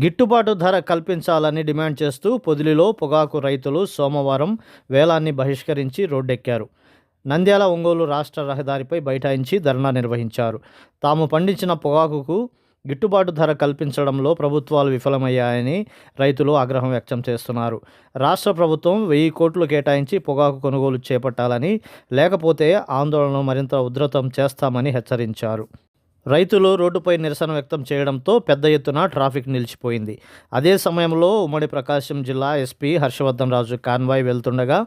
గిట్టుబాటు ధర కల్పించాలని డిమాండ్ చేస్తూ పొదిలిలో పొగాకు రైతులు సోమవారం వేలాన్ని బహిష్కరించి రోడ్డెక్కారు. నంద్యాల ఒంగోలు రాష్ట్ర రహదారిపై బైఠాయించి ధర్నా నిర్వహించారు. తాము పండించిన పొగాకుకు గిట్టుబాటు ధర కల్పించడంలో ప్రభుత్వాలు విఫలమయ్యాయని రైతులు ఆగ్రహం వ్యక్తం చేస్తున్నారు. రాష్ట్ర ప్రభుత్వం 1000 కోట్లు కేటాయించి పొగాకు కొనుగోలు చేపట్టాలని, లేకపోతే ఆందోళనను మరింత ఉధృతం చేస్తామని హెచ్చరించారు. రైతులు రోడ్డుపై నిరసన వ్యక్తం చేయడంతో పెద్ద ఎత్తున ట్రాఫిక్ నిలిచిపోయింది. అదే సమయంలో ఉమ్మడి ప్రకాశం జిల్లా ఎస్పీ హర్షవర్ధన్ రాజు కాన్వాయ్ వెళ్తుండగా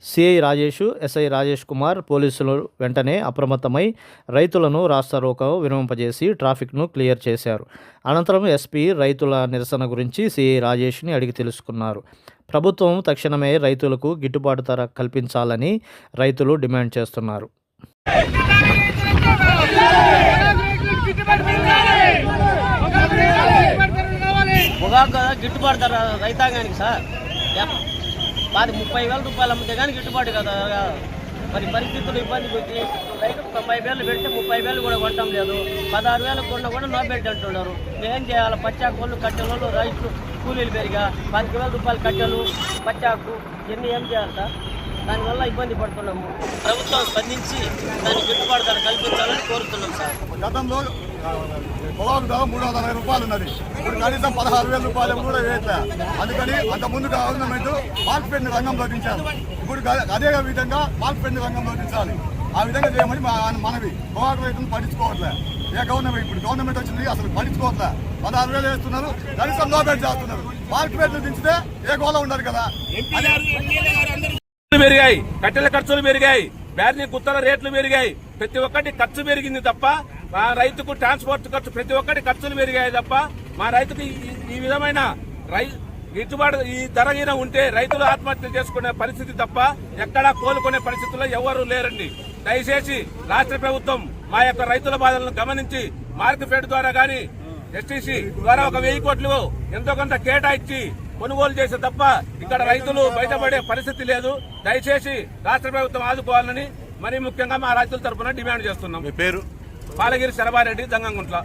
సిఐ రాజేష్, ఎస్ఐ రాజేష్ కుమార్ పోలీసులు వెంటనే అప్రమత్తమై రైతులను రాస్తారోకో విరమింపజేసి ట్రాఫిక్ను క్లియర్ చేశారు. అనంతరం ఎస్పీ రైతుల నిరసన గురించి సిఐ రాజేష్ని అడిగి తెలుసుకున్నారు. ప్రభుత్వం తక్షణమే రైతులకు గిట్టుబాటు ధర కల్పించాలని రైతులు డిమాండ్ చేస్తున్నారు. పొగాకు గిట్టుబాటు ధర రైతాంగానికి సార్ 30,000 రూపాయలు అమ్మితే కానీ గిట్టుబాటు కదా. మరి పరిస్థితులు ఇబ్బంది పెట్టి రైతు 90,000 పెడితే 30,000 కూడా కొట్టడం లేదు. 16,000 కొన్నా కూడా నో బెడ్ అంటున్నారు. ఏం చేయాలి? పచ్చాకోళ్ళు కట్టెలు రైతులు కూలీలు పెరిగా 10,000 రూపాయలు కట్టెలు పచ్చాకు ఇవన్నీ ఏం చేయాలి సార్? దానివల్ల ఇబ్బంది పడుతున్నాము. ప్రభుత్వం స్పందించి దానికి గిట్టుబాటు ధర కల్పించాలని కోరుతున్నాం సార్. గతంలో పొగాకు ధర 360 రూపాయలు ఉన్నది. ఇప్పుడు కనీసం 16,000 రూపాయలు కూడా వేయట్లే. అందుకని అంతకుముందు గవర్నమెంట్ మార్కెట్ రంగంలో దించారు. ఇప్పుడు అదే విధంగా మార్కెట్ రంగంలో దించాలి. ఆ విధంగా చేయమని మనవి. పొగాకు రైతులను పట్టించుకోవట్లే. ఇప్పుడు గవర్నమెంట్ వచ్చింది అసలు పట్టించుకోవట్లే. 16,000 వేస్తున్నారు, కనీసం లోబెట్ చేస్తున్నారు. మార్కెట్ దించితే ఏ గోళ ఉండదు కదా. పెరిగాయి, కట్టెల ఖర్చులు పెరిగాయి, బ్యారీ గుత్తల రేట్లు పెరిగాయి. ప్రతి ఒక్కటి ఖర్చు పెరిగింది తప్ప మా రైతుకు ట్రాన్స్పోర్ట్ ఖర్చు ప్రతి ఒక్కటి ఖర్చులు పెరిగాయి తప్ప మా రైతుకు ఈ విధమైన గిట్టుబాటు ఈ ధర ఉంటే రైతులు ఆత్మహత్య చేసుకునే పరిస్థితి తప్ప ఎక్కడా కోలుకునే పరిస్థితుల్లో ఎవరు లేరండి. దయచేసి రాష్ట్ర ప్రభుత్వం మా యొక్క రైతుల బాధలను గమనించి మార్కెట్ ద్వారా గాని ఎస్టీసీ ద్వారా ఒక 1000 కోట్లు ఎంతో కొంత కేటాయించి కొనుగోలు చేసే తప్ప ఇక్కడ రైతులు బయటపడే పరిస్థితి లేదు. దయచేసి రాష్ట్ర ప్రభుత్వం ఆదుకోవాలని మరీ ముఖ్యంగా మా రైతుల తరఫున డిమాండ్ చేస్తున్నాం. మీ పేరు? పాలగిరి శరభారెడ్డి, దంగంగుంట్ల.